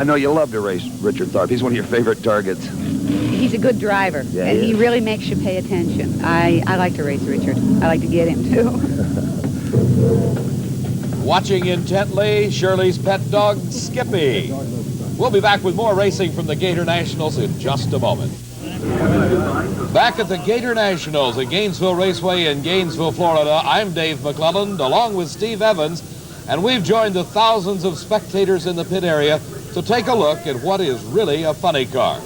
I know you love to race Richard Tharp. He's one of your favorite targets. He's a good driver, Yeah, and he is. really makes you pay attention. I like to race Richard. I like to get him, too. Watching intently, Shirley's pet dog, Skippy. We'll be back with more racing from the Gatornationals in just a moment. Back at the Gatornationals at Gainesville Raceway in Gainesville, Florida, I'm Dave McClelland, along with Steve Evans, and we've joined the thousands of spectators in the pit area to take a look at what is really a funny car.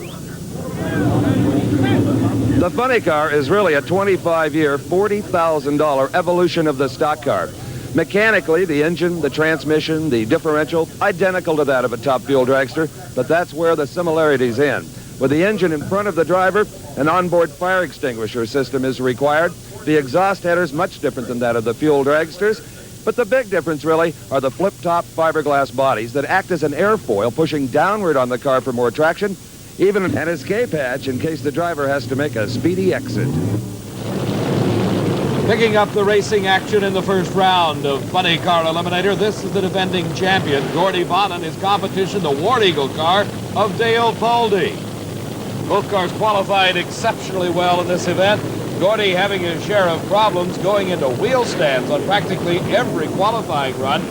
The funny car is really a 25-year, $40,000 evolution of the stock car. Mechanically, the engine, the transmission, the differential, identical to that of a top fuel dragster, but that's where the similarities end. With the engine in front of the driver, an onboard fire extinguisher system is required. The exhaust header is much different than that of the fuel dragsters, but the big difference really are the flip-top fiberglass bodies that act as an airfoil pushing downward on the car for more traction, even an escape hatch in case the driver has to make a speedy exit. Picking up the racing action in the first round of Funny Car Eliminator, this is the defending champion, Gordy Bonnan, his competition, the War Eagle car of Dale Poldy. Both cars qualified exceptionally well in this event. Gordy having his share of problems going into wheel stands on practically every qualifying run,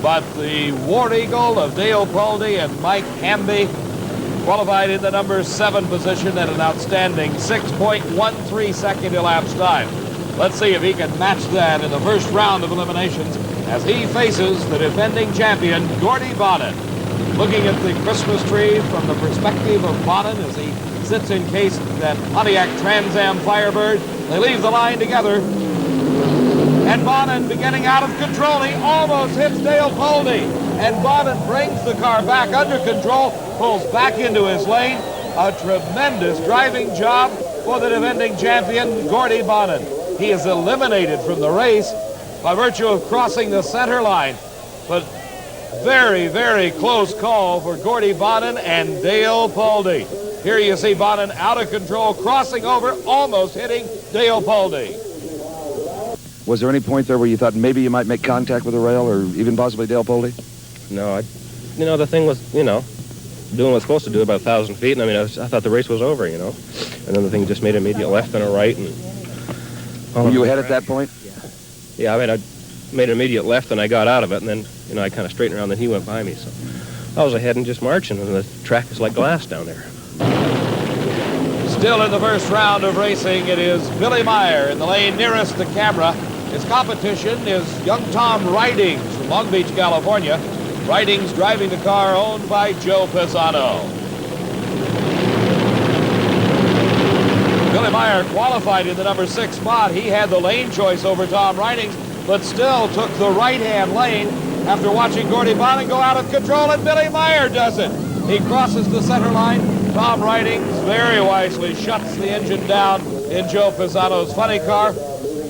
but the War Eagle of Dale Poldy and Mike Hamby qualified in the number 7 position at an outstanding 6.13 second elapsed time. Let's see if he can match that in the first round of eliminations as he faces the defending champion, Gordy Bonnan. Looking at the Christmas tree from the perspective of Bonnan as he sits encased in that Pontiac Trans Am Firebird. They leave the line together. And Bonnan beginning out of control. He almost hits Dale Poldy. And Bonnan brings the car back under control, pulls back into his lane. A tremendous driving job for the defending champion, Gordy Bonnan. He is eliminated from the race by virtue of crossing the center line. But very, very close call for Gordy Bonnan and Dale Poldy. Here you see Bonnan out of control, crossing over, almost hitting Dale Poldy. Was there any point there where you thought maybe you might make contact with the rail or even possibly Dale Poldy? No, the thing was, doing what it's supposed to do about 1,000 feet, and I thought the race was over, And then the thing just made an immediate left and a right, and... Were you ahead at that point? Yeah, I made an immediate left, and I got out of it, and then, I kind of straightened around, and he went by me, so... I was ahead and just marching, and the track is like glass down there. Still in the first round of racing, it is Billy Meyer in the lane nearest the camera. His competition is young Tom Ridings from Long Beach, California. Ridings driving the car owned by Joe Pisano. Billy Meyer qualified in the number 6 spot. He had the lane choice over Tom Ridings, but still took the right-hand lane after watching Gordy Bonnan go out of control, and Billy Meyer does it. He crosses the center line. Tom Ridings very wisely shuts the engine down in Joe Pisano's funny car.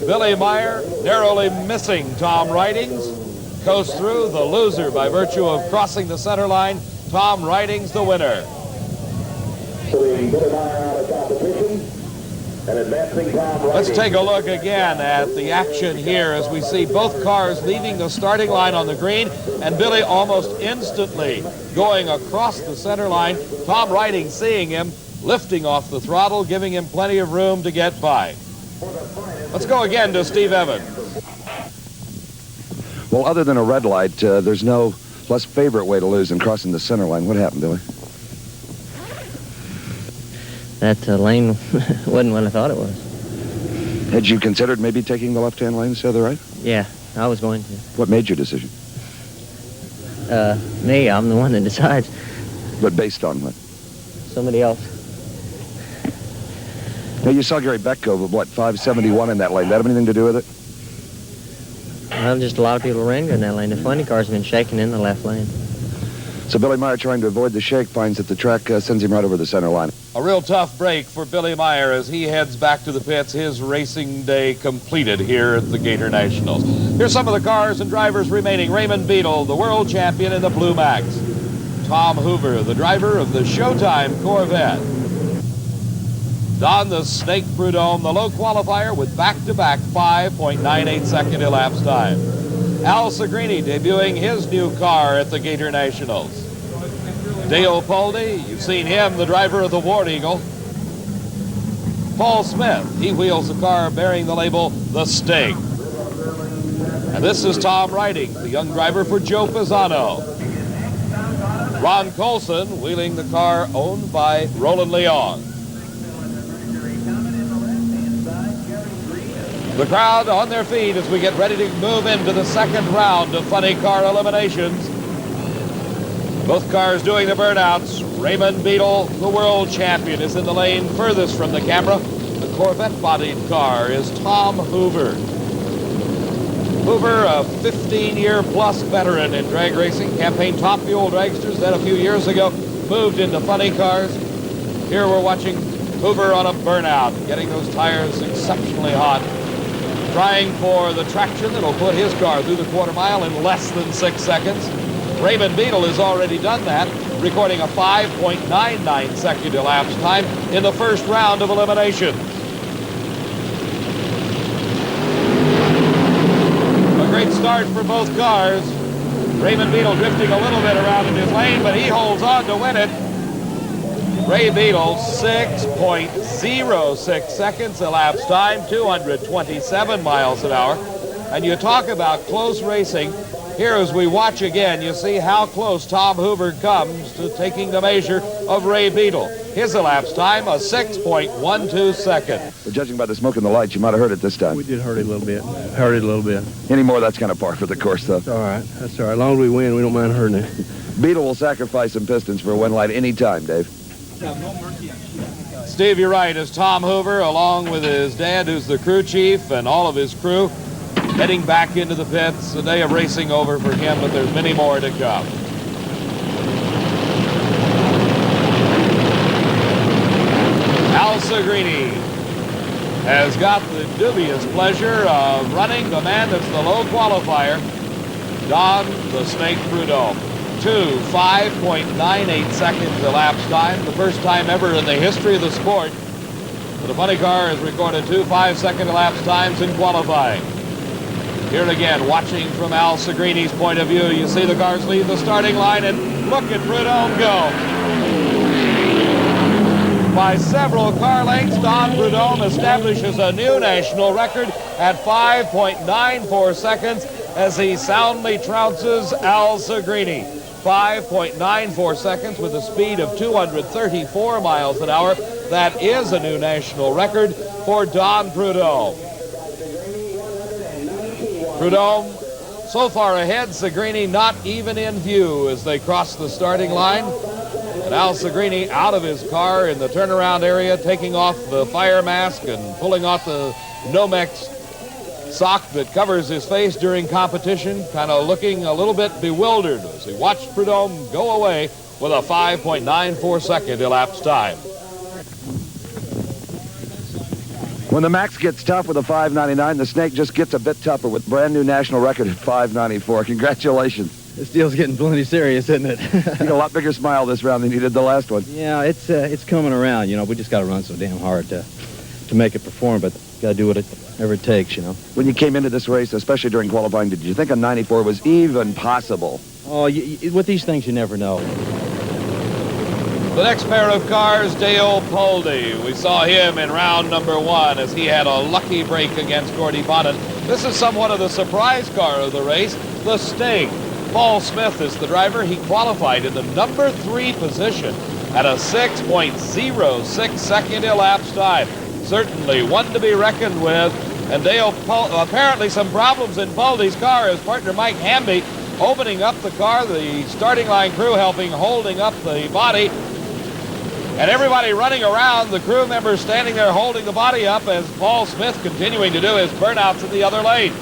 Billy Meyer narrowly missing Tom Ridings. Coast through, the loser by virtue of crossing the center line. Tom Ridings the winner. Let's take a look again at the action here as we see both cars leaving the starting line on the green, and Billy almost instantly going across the center line. Tom Ridings seeing him, lifting off the throttle, giving him plenty of room to get by. Let's go again to Steve Evans. Well, other than a red light, there's no less favorite way to lose than crossing the center line. What happened, Billy? That lane wasn't what I thought it was. Had you considered maybe taking the left-hand lane instead of the right? Yeah, I was going to. What made your decision? Me, I'm the one that decides. But based on what? Somebody else. Now, you saw Gary Beckcove of, 571 in that lane. Did that have anything to do with it? Well, just a lot of people ran in that lane. The funny car's been shaking in the left lane. So Billy Meyer, trying to avoid the shake, finds that the track sends him right over the center line. A real tough break for Billy Meyer as he heads back to the pits. His racing day completed here at the Gatornationals. Here's some of the cars and drivers remaining. Raymond Beadle, the world champion in the Blue Max. Tom Hoover, the driver of the Showtime Corvette. Don the Snake Prudhomme, the low qualifier with back-to-back 5.98 second elapsed time. Al Segrini debuting his new car at the Gatornationals. Dale Poldy, you've seen him, the driver of the War Eagle. Paul Smith, he wheels the car bearing the label, the Sting. And this is Tom Riding, the young driver for Joe Pisano. Ron Colson wheeling the car owned by Roland Leong. The crowd on their feet as we get ready to move into the second round of funny car eliminations. Both cars doing the burnouts. Raymond Beadle, the world champion, is in the lane furthest from the camera. The Corvette-bodied car is Tom Hoover. Hoover, a 15-year-plus veteran in drag racing, campaigned Top Fuel dragsters, then a few years ago moved into funny cars. Here we're watching Hoover on a burnout, getting those tires exceptionally hot, trying for the traction that'll put his car through the quarter mile in less than 6 seconds. Raymond Beadle has already done that, recording a 5.99 second elapsed time in the first round of elimination. A great start for both cars. Raymond Beadle drifting a little bit around in his lane, but he holds on to win it. Ray Beadle, 6.06 seconds elapsed time, 227 miles an hour. And you talk about close racing. Here as we watch again, you see how close Tom Hoover comes to taking the measure of Ray Beadle. His elapsed time, a 6.12 second. But judging by the smoke and the lights, you might have heard it this time. We did hurt it a little bit. Hurt it a little bit. Anymore, that's kind of par for the course, though. That's all right. That's all right. As long as we win, we don't mind hurting it. Beadle will sacrifice some pistons for a win light any time, Dave. Steve, you're right. As Tom Hoover, along with his dad, who's the crew chief, and all of his crew, heading back into the pits. A day of racing over for him, but there's many more to come. Al Segrini has got the dubious pleasure of running the man that's the low qualifier, Don the Snake Prudhomme. 5.98 seconds elapsed time, the first time ever in the history of the sport that a funny car has recorded 2 5-second elapsed times in qualifying. Here again, watching from Al Segrini's point of view, you see the cars leave the starting line, and look at Prudhomme go. By several car lengths, Don Prudhomme establishes a new national record at 5.94 seconds as he soundly trounces Al Segrini. 5.94 seconds with a speed of 234 miles an hour. That is a new national record for Don Prudhomme. Prudhomme so far ahead, Segrini not even in view as they cross the starting line. And Al Segrini out of his car in the turnaround area, taking off the fire mask and pulling off the Nomex sock that covers his face during competition, kind of looking a little bit bewildered as he watched Prudhomme go away with a 5.94 second elapsed time. When the Max gets tough with a 5.99, the Snake just gets a bit tougher with brand new national record at 5.94. Congratulations. This deal's getting plenty serious, isn't it? You got a lot bigger smile this round than you did the last one. Yeah, it's coming around. You know, we just got to run so damn hard to make it perform, but got to do whatever it takes, you know. When you came into this race, especially during qualifying, did you think a 94 was even possible? Oh, with these things, you never know. The next pair of cars, Dale Poldy. We saw him in round number 1 as he had a lucky break against Gordy Bonnet. This is somewhat of the surprise car of the race, the Sting. Paul Smith is the driver. He qualified in the number 3 position at a 6.06 second elapsed time. Certainly one to be reckoned with. And Dale, apparently some problems in Poldy's car. His partner Mike Hamby opening up the car, the starting line crew holding up the body. And everybody running around, the crew members standing there holding the body up as Paul Smith continuing to do his burnouts in the other lane.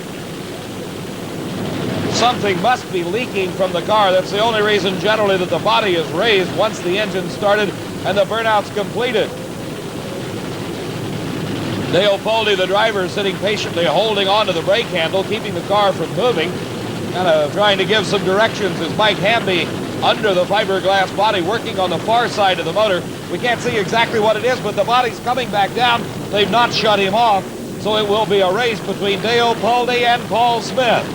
Something must be leaking from the car. That's the only reason generally that the body is raised once the engine started and the burnout's completed. Dale Poldy, the driver, sitting patiently holding onto the brake handle, keeping the car from moving, kind of trying to give some directions as Mike Hamby under the fiberglass body working on the far side of the motor. We can't see exactly what it is, but the body's coming back down. They've not shut him off, so it will be a race between Dale Poldy and Paul Smith.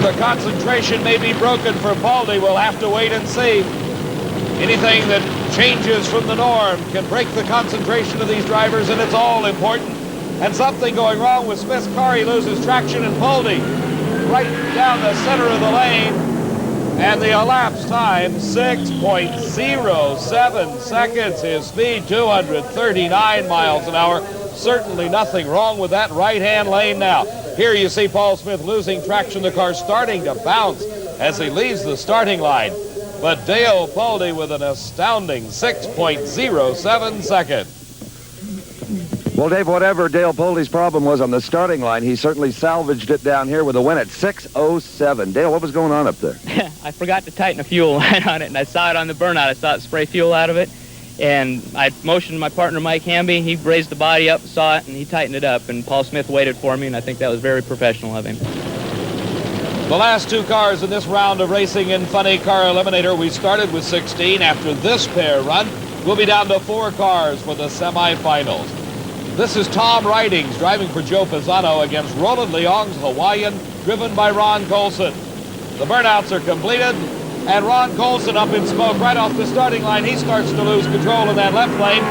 the concentration may be broken for Baldy. We'll have to wait and see. Anything that changes from the norm can break the concentration of these drivers, and it's all important. And something going wrong with Smith's car. He loses traction, and Baldy right down the center of the lane. And the elapsed time, 6.07 seconds. His speed, 239 miles an hour. Certainly nothing wrong with that right-hand lane now. Here you see Paul Smith losing traction. The car starting to bounce as he leaves the starting line. But Dale Baldy with an astounding 6.07 seconds. Well, Dave, whatever Dale Baldy's problem was on the starting line, he certainly salvaged it down here with a win at 6.07. Dale, what was going on up there? I forgot to tighten a fuel line on it, and I saw it on the burnout. I saw it spray fuel out of it, and I motioned my partner, Mike Hamby. He raised the body up, saw it, and he tightened it up, and Paul Smith waited for me, and I think that was very professional of him. The last two cars in this round of racing in Funny Car Eliminator. We started with 16. After this pair run, we'll be down to 4 cars for the semifinals. This is Tom Ridings driving for Joe Pisano against Roland Leong's Hawaiian, driven by Ron Colson. The burnouts are completed, and Ron Colson up in smoke right off the starting line. He starts to lose control in that left lane,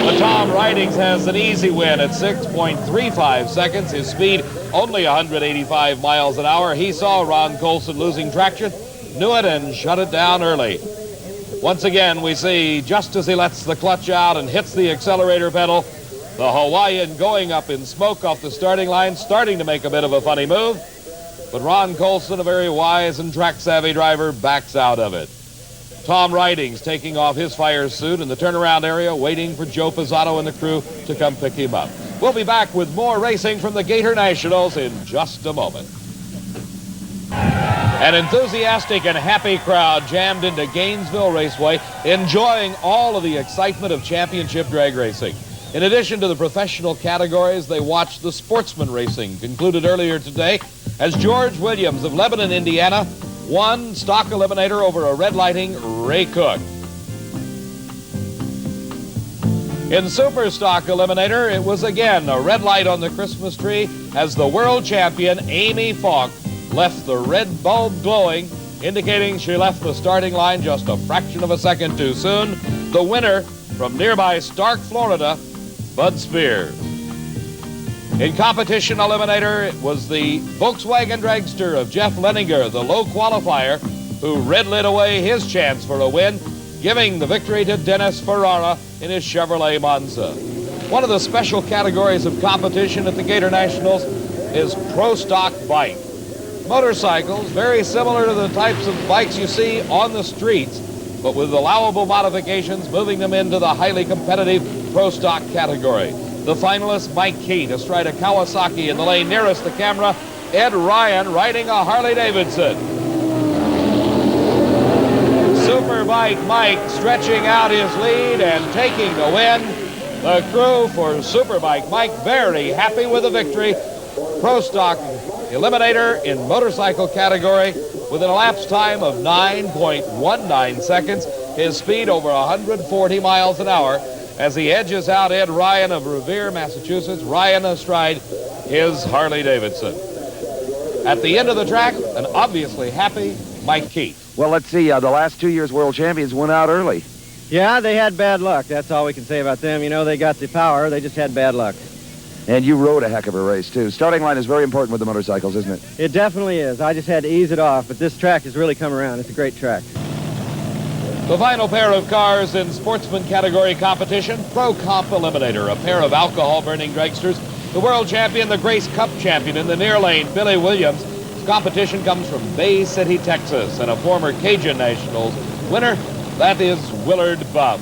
but Tom Ridings has an easy win at 6.35 seconds. His speed only 185 miles an hour. He saw Ron Colson losing traction, knew it, and shut it down early. Once again, we see just as he lets the clutch out and hits the accelerator pedal, the Hawaiian going up in smoke off the starting line, starting to make a bit of a funny move. But Ron Colson, a very wise and track-savvy driver, backs out of it. Tom Ridings taking off his fire suit in the turnaround area, waiting for Joe Pisano and the crew to come pick him up. We'll be back with more racing from the Gatornationals in just a moment. An enthusiastic and happy crowd jammed into Gainesville Raceway, enjoying all of the excitement of championship drag racing. In addition to the professional categories, they watched the sportsman racing, concluded earlier today, as George Williams of Lebanon, Indiana, won stock eliminator over a red lighting Ray Cook. In super stock eliminator, it was again a red light on the Christmas tree as the world champion Amy Falk left the red bulb glowing, indicating she left the starting line just a fraction of a second too soon. The winner from nearby Stark, Florida, Bud Spears. In competition eliminator, it was the Volkswagen dragster of Jeff Leninger, the low qualifier, who red-lit away his chance for a win, giving the victory to Dennis Ferrara in his Chevrolet Monza. One of the special categories of competition at the Gatornationals is Pro Stock Bike. Motorcycles, very similar to the types of bikes you see on the streets, but with allowable modifications, moving them into the highly competitive Pro Stock category. The finalist, Mike Keat, astride a Kawasaki in the lane nearest the camera. Ed Ryan riding a Harley-Davidson. Superbike Mike stretching out his lead and taking the win. The crew for Superbike Mike very happy with the victory. Pro Stock Eliminator in motorcycle category with an elapsed time of 9.19 seconds. His speed over 140 miles an hour as he edges out Ed Ryan of Revere, Massachusetts. Ryan astride his Harley-Davidson. At the end of the track, an obviously happy Mike Keat. Well, let's see. The last 2 years world champions went out early. Yeah, they had bad luck. That's all we can say about them. You know, they got the power. They just had bad luck. And you rode a heck of a race, too. Starting line is very important with the motorcycles, isn't it? It definitely is. I just had to ease it off, but this track has really come around. It's a great track. The final pair of cars in sportsman category competition, Pro Comp Eliminator, a pair of alcohol-burning dragsters. The world champion, the Grace Cup champion in the near lane, Billy Williams. This competition comes from Bay City, Texas, and a former Cajun Nationals winner, that is Willard Buff.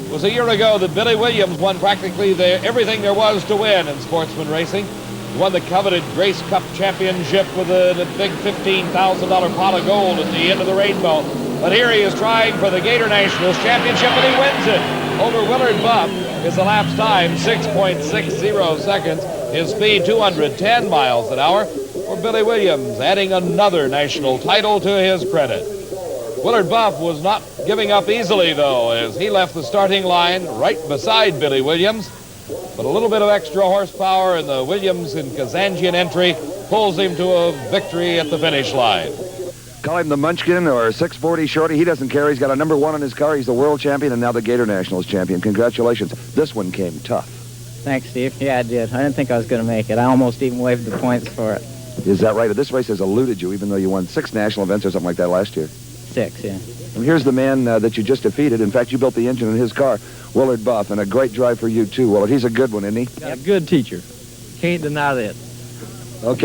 It was a year ago that Billy Williams won practically everything there was to win in sportsman racing. He won the coveted Grace Cup championship with a big $15,000 pot of gold at the end of the rainbow. But here he is trying for the Gatornationals championship, and he wins it over Willard Buff. His elapsed time, 6.60 seconds. His speed, 210 miles an hour. For Billy Williams, adding another national title to his credit. Willard Buff was not giving up easily, though, as he left the starting line right beside Billy Williams. But a little bit of extra horsepower in the Williams and Kazanjian entry pulls him to a victory at the finish line. Call him the Munchkin or 640 Shorty. He doesn't care. He's got a number 1 on his car. He's the world champion and now the Gator Nationals champion. Congratulations. This one came tough. Thanks, Steve. Yeah, I did. I didn't think I was going to make it. I almost even waived the points for it. Is that right? This race has eluded you, even though you won 6 national events or something like that last year. 6, yeah. And here's the man that you just defeated. In fact, you built the engine in his car, Willard Buff, and a great drive for you, too, Willard. He's a good one, isn't he? Got a good teacher. Can't deny that. Okay.